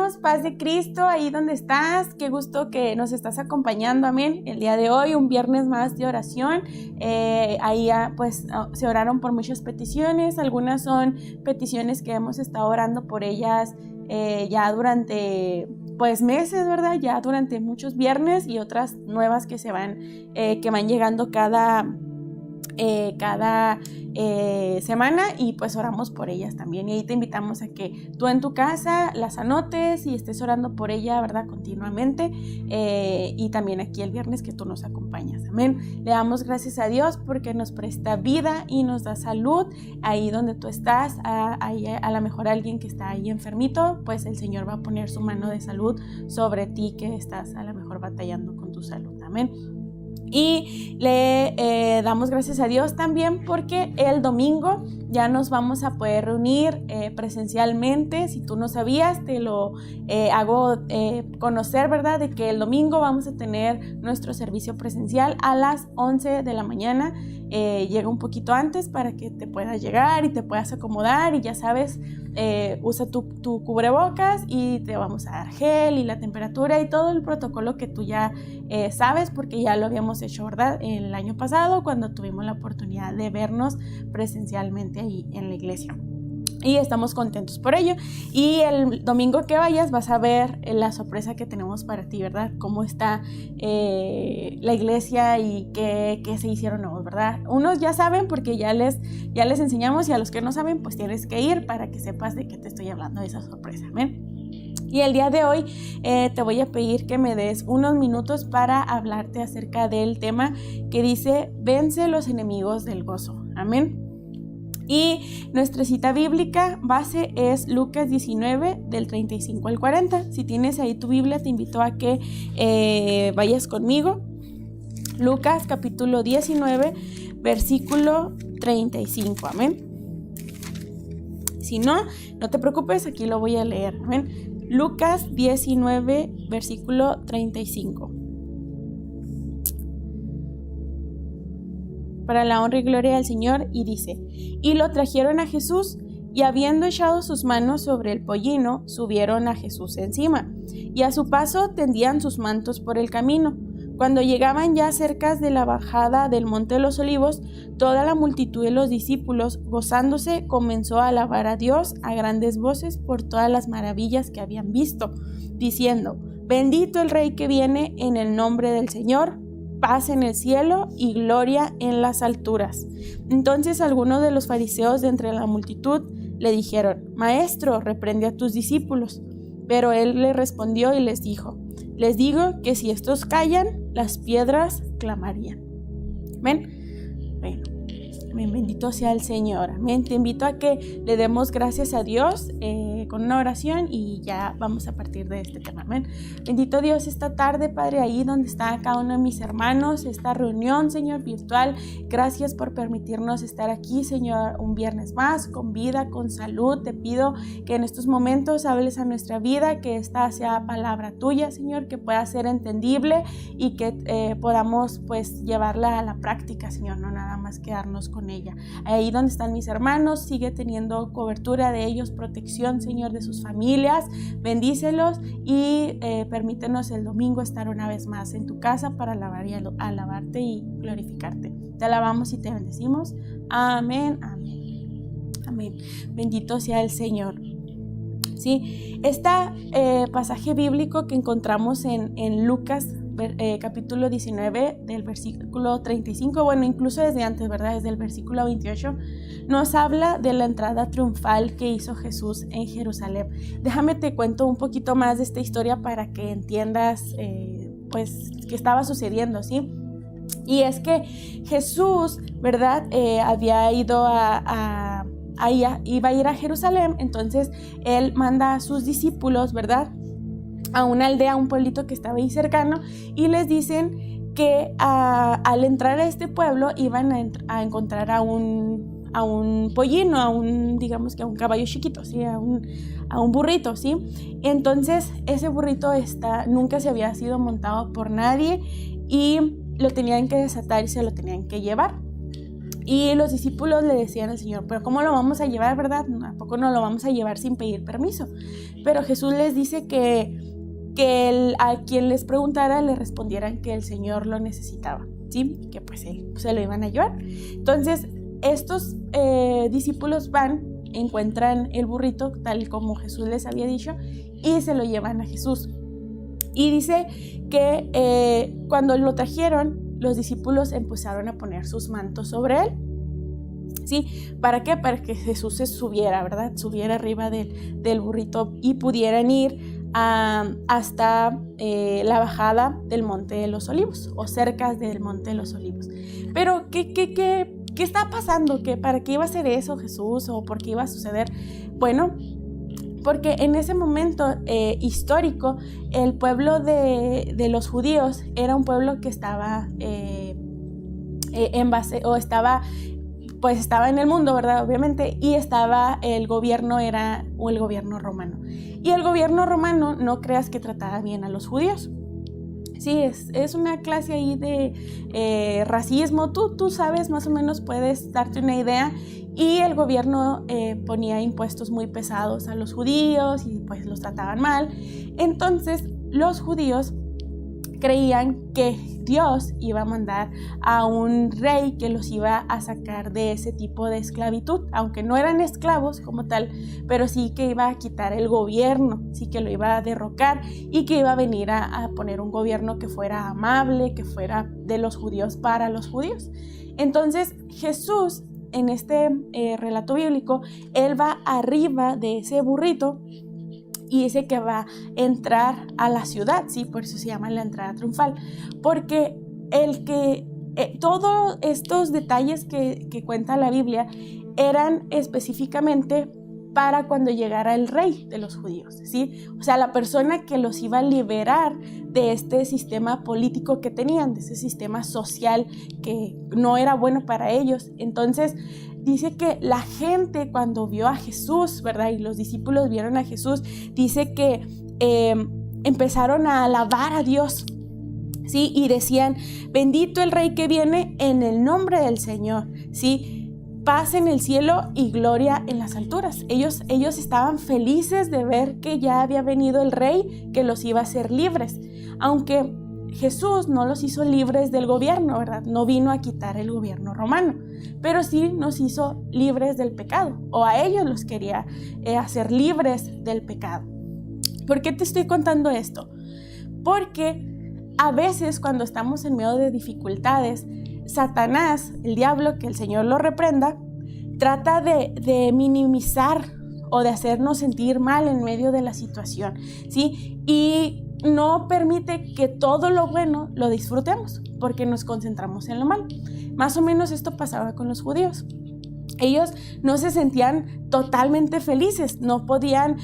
hermanos, paz de Cristo, ahí donde estás, qué gusto que nos estás acompañando, amén. El día de hoy, un viernes más de oración, ahí pues se oraron por muchas peticiones, algunas son peticiones que hemos estado orando por ellas ya durante pues meses, ¿verdad? Ya durante muchos viernes, y otras nuevas que van llegando cada semana, y pues oramos por ellas también, y ahí te invitamos a que tú en tu casa las anotes y estés orando por ella, ¿verdad? Continuamente, y también aquí el viernes que tú nos acompañas, amén. Le damos gracias a Dios porque nos presta vida y nos da salud ahí donde tú estás. A lo mejor alguien que está ahí enfermito, pues el Señor va a poner su mano de salud sobre ti, que estás a lo mejor batallando con tu salud, amén. Y le damos gracias a Dios también porque el domingo ya nos vamos a poder reunir presencialmente. Si tú no sabías, te lo hago conocer, ¿verdad? De que el domingo vamos a tener nuestro servicio presencial a las 11 de la mañana. Llega un poquito antes para que te puedas llegar y te puedas acomodar, y ya sabes, usa tu cubrebocas, y te vamos a dar gel y la temperatura y todo el protocolo que tú ya sabes, porque ya lo habíamos hecho, ¿verdad? El año pasado, cuando tuvimos la oportunidad de vernos presencialmente ahí en la iglesia. Y estamos contentos por ello. Y el domingo que vayas vas a ver la sorpresa que tenemos para ti, ¿verdad? Cómo está la iglesia y qué se hicieron nuevos, ¿verdad? Unos ya saben porque ya les enseñamos, y a los que no saben, pues tienes que ir para que sepas de qué te estoy hablando de esa sorpresa, ¿ven? Y el día de hoy te voy a pedir que me des unos minutos para hablarte acerca del tema que dice: vence los enemigos del gozo, amén. Y nuestra cita bíblica base es Lucas 19, del 35 al 40. Si tienes ahí tu Biblia, te invito a que vayas conmigo. Lucas capítulo 19, versículo 35, amén. Si no te preocupes, aquí lo voy a leer, amén. Lucas 19, versículo 35. Para la honra y gloria del Señor, y dice: y lo trajeron a Jesús, y habiendo echado sus manos sobre el pollino, subieron a Jesús encima, y a su paso tendían sus mantos por el camino. Cuando llegaban ya cerca de la bajada del Monte de los Olivos, toda la multitud de los discípulos, gozándose, comenzó a alabar a Dios a grandes voces por todas las maravillas que habían visto, diciendo: bendito el Rey que viene en el nombre del Señor, paz en el cielo y gloria en las alturas. Entonces algunos de los fariseos de entre la multitud le dijeron: Maestro, reprende a tus discípulos. Pero él le respondió y les dijo: les digo que si estos callan, las piedras clamarían. ¿Ven? Bueno, bendito sea el Señor. Amén. Te invito a que le demos gracias a Dios con una oración, y ya vamos a partir de este tema. Amén. Bendito Dios, esta tarde, Padre, ahí donde está cada uno de mis hermanos, esta reunión, Señor, virtual. Gracias por permitirnos estar aquí, Señor, un viernes más, con vida, con salud. Te pido que en estos momentos hables a nuestra vida, que esta sea palabra tuya, Señor, que pueda ser entendible, y que podamos pues llevarla a la práctica, Señor, no nada más quedarnos con ella. Ahí donde están mis hermanos, sigue teniendo cobertura de ellos, protección, Señor, de sus familias. Bendícelos, y permítenos el domingo estar una vez más en tu casa para alabarte y glorificarte. Te alabamos y te bendecimos. Amén, amén, amén. Bendito sea el Señor. Sí, este pasaje bíblico que encontramos en Lucas capítulo 19 del versículo 35, bueno, incluso desde antes, ¿verdad? Desde el versículo 28, nos habla de la entrada triunfal que hizo Jesús en Jerusalén. Déjame te cuento un poquito más de esta historia para que entiendas pues qué estaba sucediendo, ¿sí? Y es que Jesús, ¿verdad? Había ido iba a ir a Jerusalén. Entonces él manda a sus discípulos, ¿verdad?, a una aldea, a un pueblito que estaba ahí cercano, y les dicen que al entrar a este pueblo iban a encontrar a un pollino, digamos que a un caballo chiquito, ¿sí? a un burrito, ¿sí? Entonces ese burrito nunca se había sido montado por nadie, y lo tenían que desatar y se lo tenían que llevar. Y los discípulos le decían al Señor, pero ¿cómo lo vamos a llevar, verdad? ¿A poco no lo vamos a llevar sin pedir permiso? Pero Jesús les dice que a quien les preguntara le respondieran que el Señor lo necesitaba, ¿sí? Que pues él se lo iban a llevar. Entonces, estos discípulos encuentran el burrito tal como Jesús les había dicho y se lo llevan a Jesús. Y dice que cuando lo trajeron, los discípulos empezaron a poner sus mantos sobre él. ¿Sí? ¿Para qué? Para que Jesús se subiera, ¿verdad? Subiera arriba del burrito y pudieran ir hasta la bajada del Monte de los Olivos o cerca del Monte de los Olivos. Pero, ¿qué está pasando? ¿Para qué iba a hacer eso Jesús o por qué iba a suceder? Bueno, porque en ese momento histórico, el pueblo de los judíos era un pueblo que estaba estaba en el mundo, ¿verdad? Obviamente, y estaba el gobierno romano. Y el gobierno romano, no creas que trataba bien a los judíos. Sí, es una clase ahí de racismo. Tú sabes, más o menos puedes darte una idea. Y el gobierno ponía impuestos muy pesados a los judíos y pues los trataban mal. Entonces, los judíos creían que Dios iba a mandar a un rey que los iba a sacar de ese tipo de esclavitud, aunque no eran esclavos como tal, pero sí que iba a quitar el gobierno, sí que lo iba a derrocar y que iba a venir a poner un gobierno que fuera amable, que fuera de los judíos para los judíos. Entonces Jesús, en este relato bíblico, él va arriba de ese burrito y dice que va a entrar a la ciudad, ¿sí? Por eso se llama la entrada triunfal, porque todos estos detalles que cuenta la Biblia eran específicamente para cuando llegara el rey de los judíos, ¿sí? O sea, la persona que los iba a liberar de este sistema político que tenían, de ese sistema social que no era bueno para ellos. Entonces, dice que la gente cuando vio a Jesús, ¿verdad? Y los discípulos vieron a Jesús, dice que empezaron a alabar a Dios, ¿sí? Y decían, bendito el Rey que viene en el nombre del Señor, ¿sí? Paz en el cielo y gloria en las alturas. Ellos estaban felices de ver que ya había venido el Rey que los iba a hacer libres, aunque Jesús no los hizo libres del gobierno, ¿verdad? No vino a quitar el gobierno romano, pero sí nos hizo libres del pecado, o a ellos los quería hacer libres del pecado. ¿Por qué te estoy contando esto? Porque a veces cuando estamos en medio de dificultades, Satanás, el diablo, que el Señor lo reprenda, trata de minimizar o de hacernos sentir mal en medio de la situación, ¿sí? Y no permite que todo lo bueno lo disfrutemos porque nos concentramos en lo malo. Más o menos esto pasaba con los judíos. Ellos no se sentían totalmente felices, no podían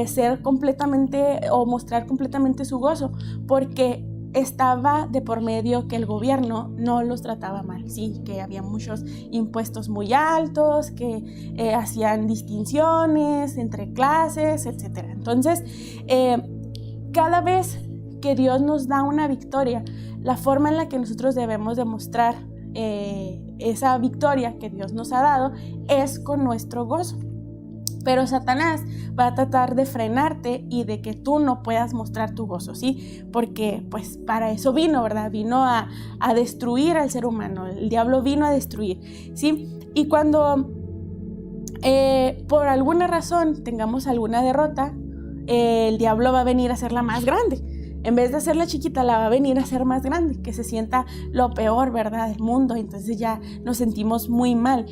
ser completamente o mostrar completamente su gozo porque estaba de por medio que el gobierno no los trataba mal, sí, que había muchos impuestos muy altos, que hacían distinciones entre clases, etc. Entonces, cada vez que Dios nos da una victoria, la forma en la que nosotros debemos demostrar esa victoria que Dios nos ha dado es con nuestro gozo. Pero Satanás va a tratar de frenarte y de que tú no puedas mostrar tu gozo, ¿sí? Porque pues para eso vino, ¿verdad? Vino a destruir al ser humano. El diablo vino a destruir, ¿sí? Y cuando por alguna razón tengamos alguna derrota, el diablo va a venir a hacerla más grande. En vez de hacerla chiquita, la va a venir a hacer más grande, que se sienta lo peor, ¿verdad? Del mundo. Entonces ya nos sentimos muy mal.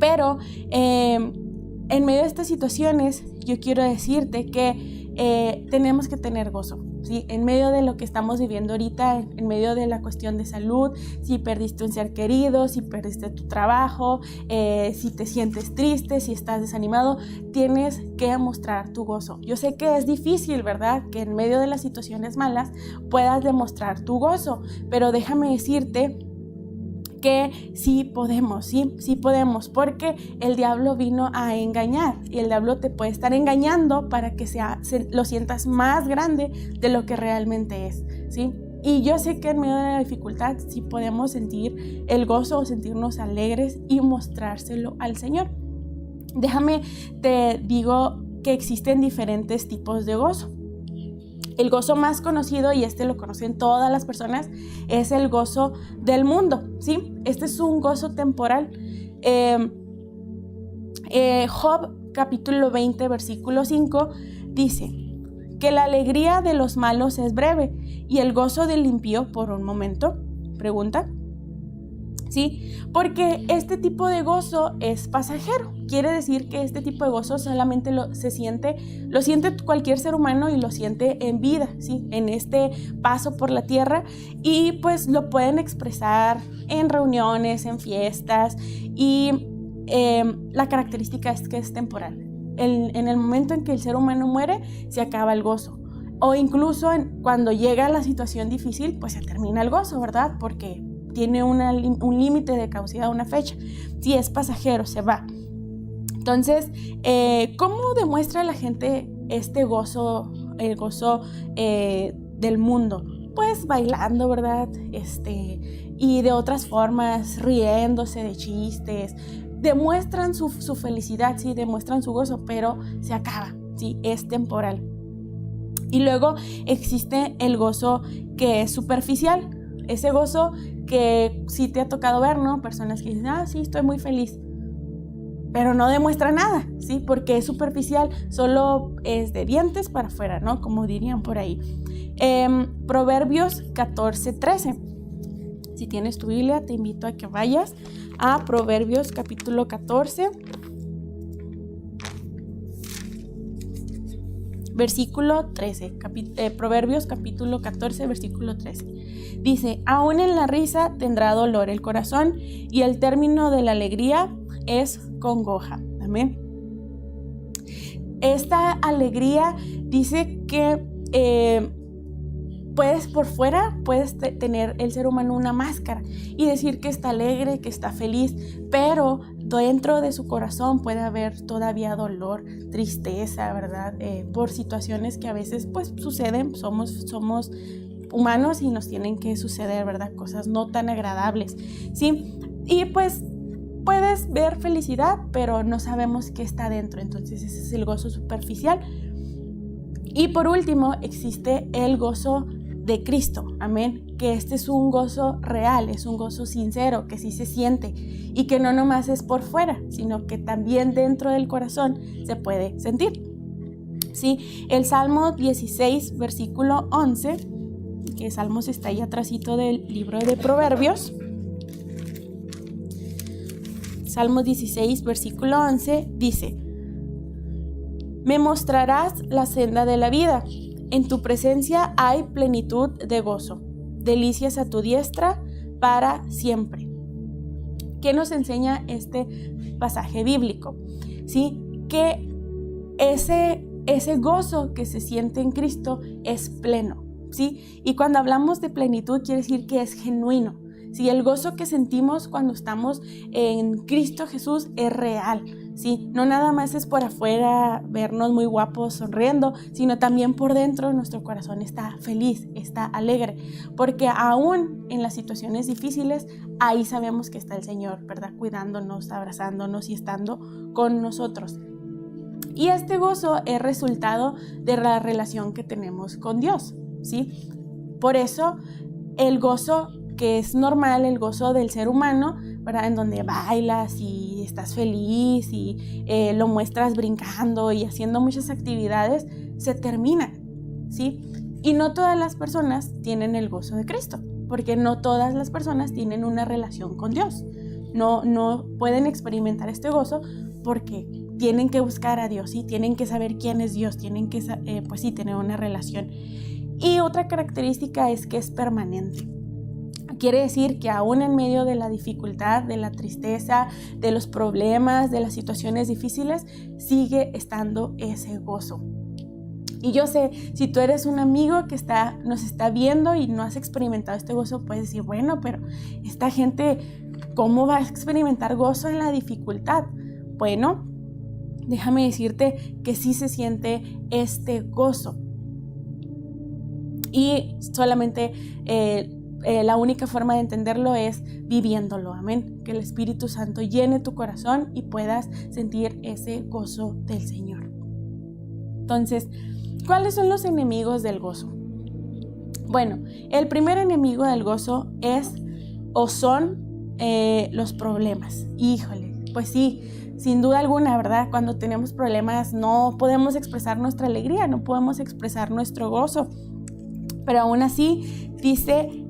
Pero en medio de estas situaciones, yo quiero decirte que tenemos que tener gozo, ¿sí? En medio de lo que estamos viviendo ahorita, en medio de la cuestión de salud, si perdiste un ser querido, si perdiste tu trabajo, si te sientes triste, si estás desanimado, tienes que mostrar tu gozo. Yo sé que es difícil, ¿verdad? Que en medio de las situaciones malas puedas demostrar tu gozo, pero déjame decirte que sí podemos, sí podemos, porque el diablo vino a engañar y el diablo te puede estar engañando para que lo sientas más grande de lo que realmente es, ¿sí? Y yo sé que en medio de la dificultad sí podemos sentir el gozo o sentirnos alegres y mostrárselo al Señor. Déjame, te digo que existen diferentes tipos de gozo. El gozo más conocido, y lo conocen todas las personas, es el gozo del mundo, ¿sí? Este es un gozo temporal. Job capítulo 20, versículo 5 dice que la alegría de los malos es breve y el gozo del impío por un momento. Pregunta. ¿Sí? Porque este tipo de gozo es pasajero. Quiere decir que este tipo de gozo solamente lo siente cualquier ser humano y lo siente en vida, ¿sí? En este paso por la tierra, y pues lo pueden expresar en reuniones, en fiestas, y la característica es que es temporal. En el momento en que el ser humano muere, se acaba el gozo. O incluso cuando llega la situación difícil, pues se termina el gozo, ¿verdad? Porque tiene un límite de caducidad, una fecha. Si es pasajero, se va. Entonces, ¿cómo demuestra la gente este gozo, el gozo del mundo? Pues bailando, ¿verdad? Y de otras formas, riéndose de chistes. Demuestran su felicidad, sí, demuestran su gozo, pero se acaba, sí, es temporal. Y luego existe el gozo que es superficial. Ese gozo que sí te ha tocado ver, ¿no? Personas que dicen, sí, estoy muy feliz, pero no demuestra nada, ¿sí? Porque es superficial, solo es de dientes para afuera, ¿no? Como dirían por ahí. Proverbios 14:13. Si tienes tu Biblia, te invito a que vayas a Proverbios capítulo 14, versículo 13. Proverbios capítulo 14, versículo 13. Dice, aún en la risa tendrá dolor el corazón, y el término de la alegría es congoja. Amén. Esta alegría dice que por fuera puedes tener el ser humano una máscara y decir que está alegre, que está feliz, pero dentro de su corazón puede haber todavía dolor, tristeza, ¿verdad? Por situaciones que a veces pues suceden, somos humanos y nos tienen que suceder, ¿verdad? Cosas no tan agradables, ¿sí? Y pues puedes ver felicidad, pero no sabemos qué está dentro, entonces ese es el gozo superficial. Y por último, existe el gozo de Cristo, amén, que este es un gozo real, es un gozo sincero, que sí se siente y que no nomás es por fuera, sino que también dentro del corazón se puede sentir. Sí, el Salmo 16, versículo 11, que Salmos está ahí atrásito del libro de Proverbios. Salmos 16, versículo 11, dice, me mostrarás la senda de la vida. En tu presencia hay plenitud de gozo, delicias a tu diestra para siempre. ¿Qué nos enseña este pasaje bíblico? ¿Sí? Que ese gozo que se siente en Cristo es pleno, ¿sí? Y cuando hablamos de plenitud quiere decir que es genuino, ¿sí? El gozo que sentimos cuando estamos en Cristo Jesús es real, ¿sí? No nada más es por afuera vernos muy guapos sonriendo, sino también por dentro nuestro corazón está feliz, está alegre, porque aún en las situaciones difíciles, ahí sabemos que está el Señor, ¿verdad? Cuidándonos, abrazándonos y estando con nosotros. Y este gozo es resultado de la relación que tenemos con Dios, ¿sí? Por eso el gozo que es normal, el gozo del ser humano, ¿verdad? En donde bailas y estás feliz y lo muestras brincando y haciendo muchas actividades, se termina, ¿sí? Y no todas las personas tienen el gozo de Cristo, porque no todas las personas tienen una relación con Dios. No pueden experimentar este gozo porque tienen que buscar a Dios, ¿sí? Tienen que saber quién es Dios, tienen que pues sí, tener una relación. Y otra característica es que es permanente. Quiere decir que aún en medio de la dificultad, de la tristeza, de los problemas, de las situaciones difíciles, sigue estando ese gozo. Y yo sé, si tú eres un amigo que nos está viendo y no has experimentado este gozo, puedes decir, bueno, pero esta gente, ¿cómo va a experimentar gozo en la dificultad? Bueno, déjame decirte que sí se siente este gozo. Y solamente la única forma de entenderlo es viviéndolo, amén. Que el Espíritu Santo llene tu corazón y puedas sentir ese gozo del Señor. Entonces, ¿cuáles son los enemigos del gozo? Bueno, el primer enemigo del gozo son los problemas. Híjole, pues sí, sin duda alguna, ¿verdad? Cuando tenemos problemas no podemos expresar nuestra alegría, no podemos expresar nuestro gozo. Pero aún así, dice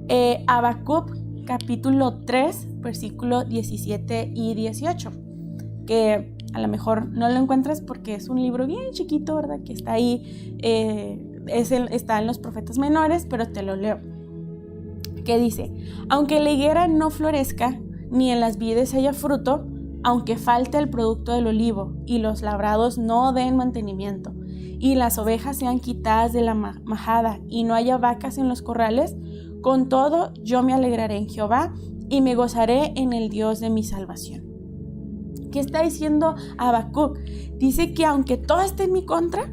Habacuc capítulo 3, versículo 17 y 18, que a lo mejor no lo encuentras porque es un libro bien chiquito, ¿verdad? Que está ahí, está en los profetas menores, pero te lo leo. Que dice: aunque la higuera no florezca, ni en las vides haya fruto, aunque falte el producto del olivo, y los labrados no den mantenimiento, y las ovejas sean quitadas de la majada, y no haya vacas en los corrales, con todo yo me alegraré en Jehová, y me gozaré en el Dios de mi salvación. ¿Qué está diciendo Habacuc? Dice que aunque todo esté en mi contra,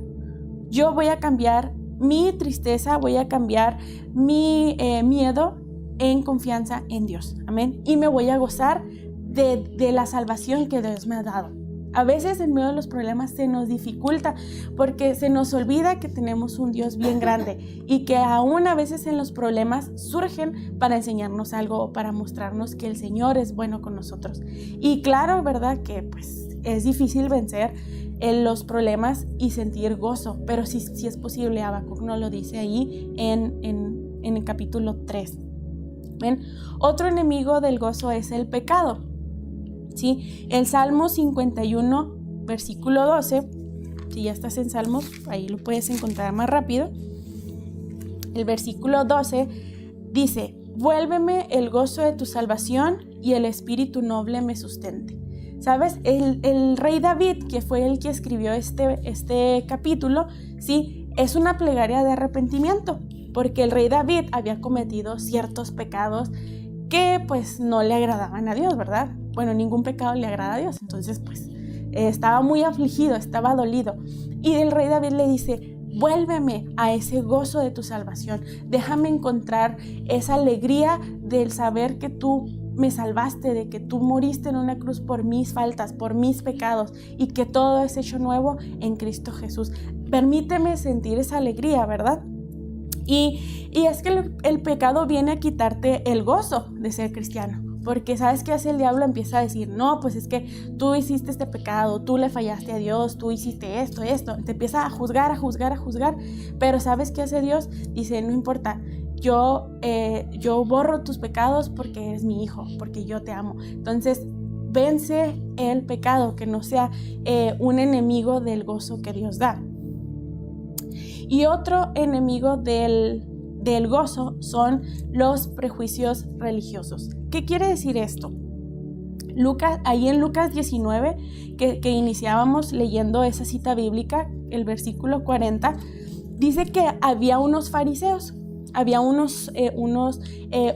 yo voy a cambiar mi tristeza, voy a cambiar mi miedo en confianza en Dios. Amén. Y me voy a gozar de la salvación que Dios me ha dado. A veces en medio de los problemas se nos dificulta porque se nos olvida que tenemos un Dios bien grande y que aún a veces en los problemas surgen para enseñarnos algo o para mostrarnos que el Señor es bueno con nosotros. Y claro, ¿verdad? Que pues es difícil vencer los problemas y sentir gozo, pero sí es posible. Habacuc nos lo dice ahí en el capítulo 3. ¿Ven? Otro enemigo del gozo es el pecado. ¿Sí? El Salmo 51, versículo 12, si ya estás en Salmos, ahí lo puedes encontrar más rápido. El versículo 12 dice: vuélveme el gozo de tu salvación y el espíritu noble me sustente. ¿Sabes? El rey David, que fue el que escribió este capítulo, ¿sí? Es una plegaria de arrepentimiento, porque el rey David había cometido ciertos pecados que pues no le agradaban a Dios, ¿verdad? Bueno, ningún pecado le agrada a Dios, entonces pues estaba muy afligido, estaba dolido. Y el rey David le dice: vuélveme a ese gozo de tu salvación, déjame encontrar esa alegría del saber que tú me salvaste, de que tú moriste en una cruz por mis faltas, por mis pecados, y que todo es hecho nuevo en Cristo Jesús. Permíteme sentir esa alegría, ¿verdad? Y es que el pecado viene a quitarte el gozo de ser cristiano. Porque ¿sabes qué hace el diablo? Empieza a decir: no, pues es que tú hiciste este pecado, tú le fallaste a Dios, tú hiciste esto. Te empieza a juzgar. Pero ¿sabes qué hace Dios? Dice: no importa, yo borro tus pecados porque eres mi hijo, porque yo te amo. Entonces, vence el pecado, que no sea un enemigo del gozo que Dios da. Y otro enemigo del gozo son los prejuicios religiosos. ¿Qué quiere decir esto? Ahí en Lucas 19, que iniciábamos leyendo esa cita bíblica, el versículo 40, dice que había unos fariseos, había unos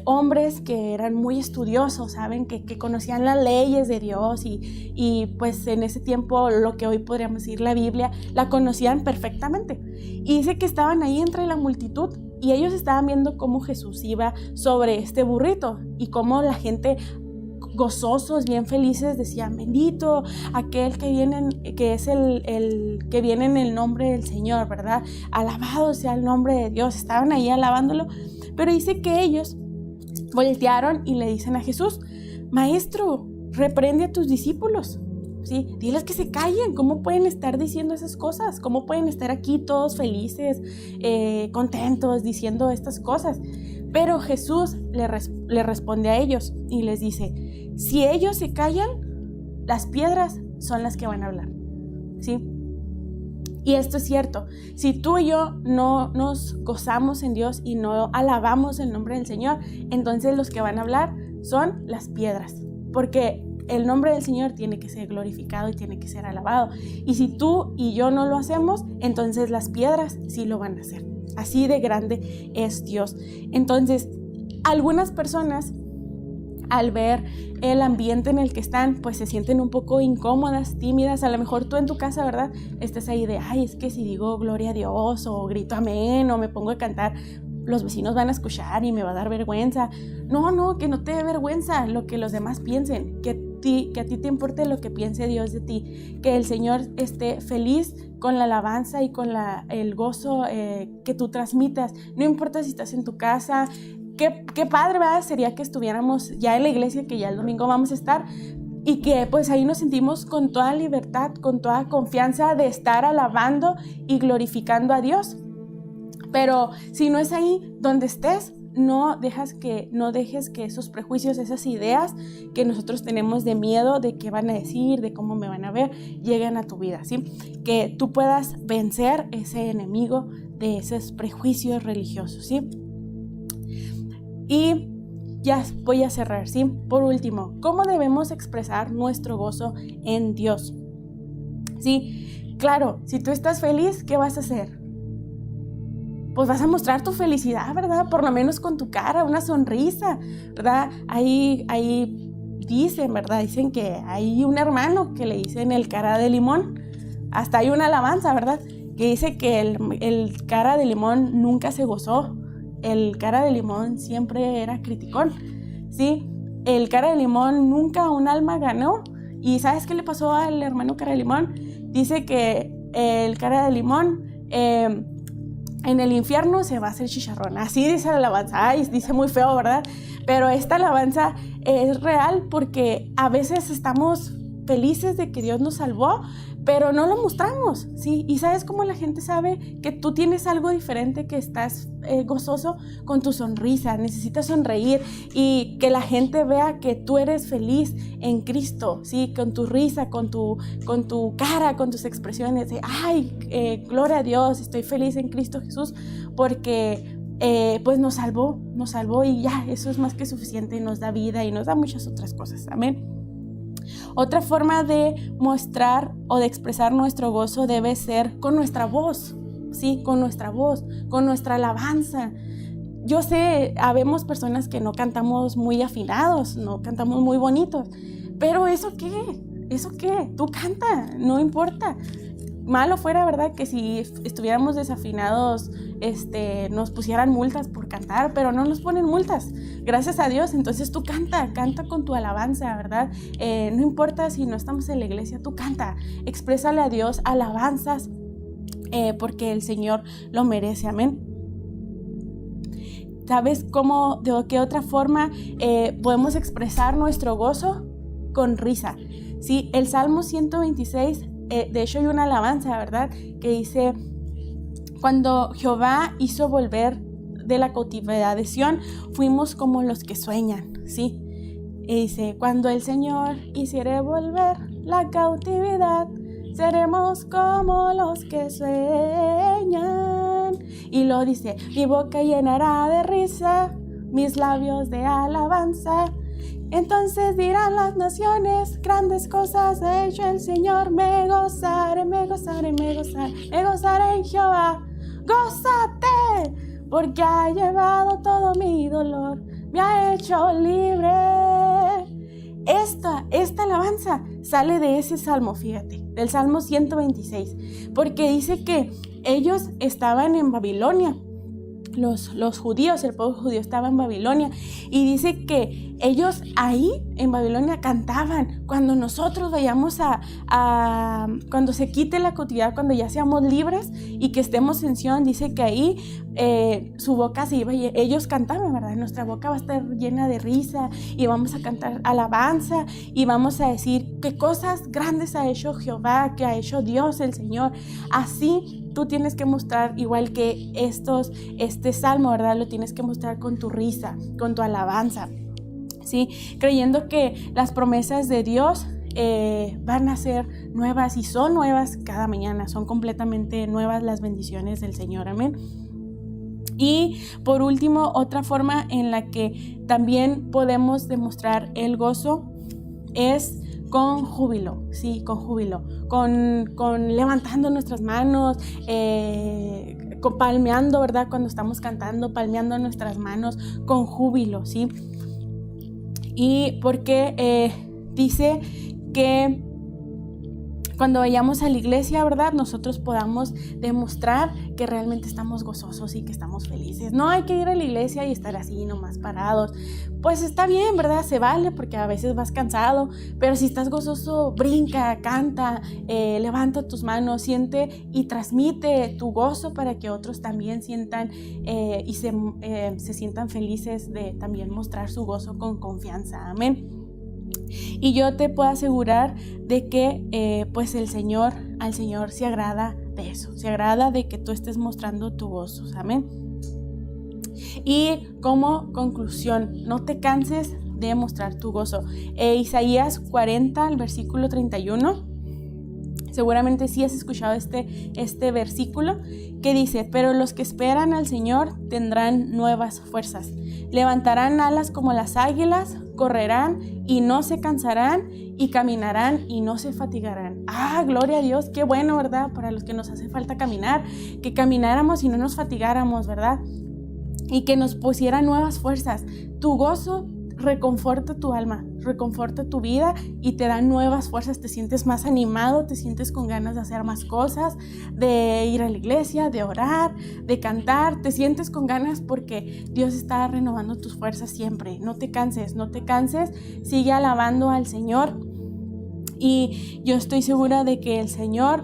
hombres que eran muy estudiosos, ¿saben? Que conocían las leyes de Dios y pues en ese tiempo lo que hoy podríamos decir la Biblia, la conocían perfectamente. Y dice que estaban ahí entre la multitud y ellos estaban viendo cómo Jesús iba sobre este burrito y cómo la gente, gozosos, bien felices, decían: bendito aquel que es el que viene en el nombre del Señor, ¿verdad? Alabado sea el nombre de Dios. Estaban ahí alabándolo, pero dice que ellos voltearon y le dicen a Jesús: maestro, reprende a tus discípulos, ¿sí? Diles que se callen. ¿Cómo pueden estar diciendo esas cosas? ¿Cómo pueden estar aquí todos felices, contentos, diciendo estas cosas? Pero Jesús le responde a ellos y les dice: si ellos se callan, las piedras son las que van a hablar, ¿sí? Y esto es cierto. Si tú y yo no nos gozamos en Dios y no alabamos el nombre del Señor, entonces los que van a hablar son las piedras, porque el nombre del Señor tiene que ser glorificado y tiene que ser alabado. Y si tú y yo no lo hacemos, entonces las piedras sí lo van a hacer. Así de grande es Dios. Entonces, algunas personas, al ver el ambiente en el que están, pues se sienten un poco incómodas, tímidas. A lo mejor tú en tu casa, ¿verdad? Estás ahí de: ay, es que si digo gloria a Dios o grito amén o me pongo a cantar, los vecinos van a escuchar y me va a dar vergüenza. No, que no te dé vergüenza lo que los demás piensen, que a ti te importe lo que piense Dios de ti, que el Señor esté feliz con la alabanza y con el gozo que tú transmitas. No importa si estás en tu casa. Qué padre, ¿verdad? Sería que estuviéramos ya en la iglesia, que ya el domingo vamos a estar, y que pues ahí nos sentimos con toda libertad, con toda confianza de estar alabando y glorificando a Dios. Pero si no es ahí donde estés, no dejes que esos prejuicios, esas ideas que nosotros tenemos de miedo, de qué van a decir, de cómo me van a ver, lleguen a tu vida, ¿sí? Que tú puedas vencer ese enemigo de esos prejuicios religiosos, ¿sí? Y ya voy a cerrar, ¿sí? Por último, ¿cómo debemos expresar nuestro gozo en Dios? Sí, claro, si tú estás feliz, ¿qué vas a hacer? Pues vas a mostrar tu felicidad, ¿verdad? Por lo menos con tu cara, una sonrisa, ¿verdad? Ahí dicen, ¿verdad? Dicen que hay un hermano que le dicen el cara de limón. Hasta hay una alabanza, ¿verdad? Que dice que el cara de limón nunca se gozó. El cara de limón siempre era criticón, ¿sí? El cara de limón nunca un alma ganó. ¿Y sabes qué le pasó al hermano cara de limón? Dice que el cara de limón en el infierno se va a hacer chicharrón. Así dice la alabanza. Ay, dice muy feo, ¿verdad? Pero esta alabanza es real porque a veces estamos felices de que Dios nos salvó, pero no lo mostramos, ¿sí? Y ¿sabes cómo la gente sabe que tú tienes algo diferente, que estás gozoso? Con tu sonrisa. Necesitas sonreír y que la gente vea que tú eres feliz en Cristo, ¿sí? Con tu risa, con tu cara, con tus expresiones de, ay, gloria a Dios, estoy feliz en Cristo Jesús porque pues nos salvó y ya, eso es más que suficiente y nos da vida y nos da muchas otras cosas. Amén. Otra forma de mostrar o de expresar nuestro gozo debe ser con nuestra voz, ¿sí? Con nuestra voz, con nuestra alabanza. Yo sé, habemos personas que no cantamos muy afinados, no cantamos muy bonitos, pero ¿eso qué? Tú canta, no importa. Malo fuera, ¿verdad? Que si estuviéramos desafinados, nos pusieran multas por cantar, pero no nos ponen multas. Gracias a Dios. Entonces tú canta con tu alabanza, ¿verdad? No importa si no estamos en la iglesia, tú canta. Exprésale a Dios alabanzas, porque el Señor lo merece. Amén. ¿Sabes de qué otra forma podemos expresar nuestro gozo? Con risa. Sí, el Salmo 126. De hecho hay una alabanza, ¿verdad? Que dice, cuando Jehová hizo volver de la cautividad de Sión, fuimos como los que sueñan, ¿sí? Y dice, cuando el Señor hiciere volver la cautividad, seremos como los que sueñan. Y lo dice, mi boca llenará de risa, mis labios de alabanza. Entonces dirán las naciones, grandes cosas ha hecho el Señor. Me gozaré en Jehová. Gózate, porque ha llevado todo mi dolor, me ha hecho libre. Esta alabanza sale de ese salmo, fíjate, del Salmo 126, porque dice que ellos estaban en Babilonia. Los judíos, el pueblo judío estaba en Babilonia, y dice que ellos ahí en Babilonia cantaban. Cuando nosotros vayamos cuando se quite la cautividad, cuando ya seamos libres y que estemos en Sion, dice que ahí su boca se iba, ellos cantaban, ¿verdad? Nuestra boca va a estar llena de risa y vamos a cantar alabanza y vamos a decir qué cosas grandes ha hecho Jehová, que ha hecho Dios el Señor. Así tú tienes que mostrar, igual que este salmo, ¿verdad? Lo tienes que mostrar con tu risa, con tu alabanza, ¿sí? Creyendo que las promesas de Dios van a ser nuevas y son nuevas cada mañana. Son completamente nuevas las bendiciones del Señor. Amén. Y por último, otra forma en la que también podemos demostrar el gozo es con júbilo, sí, con júbilo, con levantando nuestras manos, con palmeando, ¿verdad? Cuando estamos cantando, palmeando nuestras manos con júbilo, ¿sí? Y porque dice que cuando vayamos a la iglesia, ¿verdad? Nosotros podamos demostrar que realmente estamos gozosos y que estamos felices. No hay que ir a la iglesia y estar así nomás parados. Pues está bien, ¿verdad? Se vale porque a veces vas cansado, pero si estás gozoso, brinca, canta, levanta tus manos, siente y transmite tu gozo para que otros también sientan y se sientan felices de también mostrar su gozo con confianza. Amén. Y yo te puedo asegurar de que pues al Señor se agrada de eso, se agrada de que tú estés mostrando tu gozo. Amén. Y como conclusión, no te canses de mostrar tu gozo. Isaías 40, el versículo 31. Seguramente sí has escuchado este versículo que dice: pero los que esperan al Señor tendrán nuevas fuerzas, levantarán alas como las águilas, correrán y no se cansarán, y caminarán y no se fatigarán. Gloria a Dios, qué bueno, ¿verdad? Para los que nos hace falta caminar, que camináramos y no nos fatigáramos, ¿verdad? Y que nos pusiera nuevas fuerzas. Tu gozo reconforta tu alma, reconforta tu vida y te da nuevas fuerzas. Te sientes más animado, te sientes con ganas de hacer más cosas, de ir a la iglesia, de orar, de cantar. Te sientes con ganas porque Dios está renovando tus fuerzas siempre. No te canses, sigue alabando al Señor, y yo estoy segura de que el Señor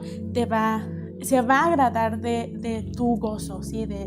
se va a agradar de tu gozo, ¿sí? de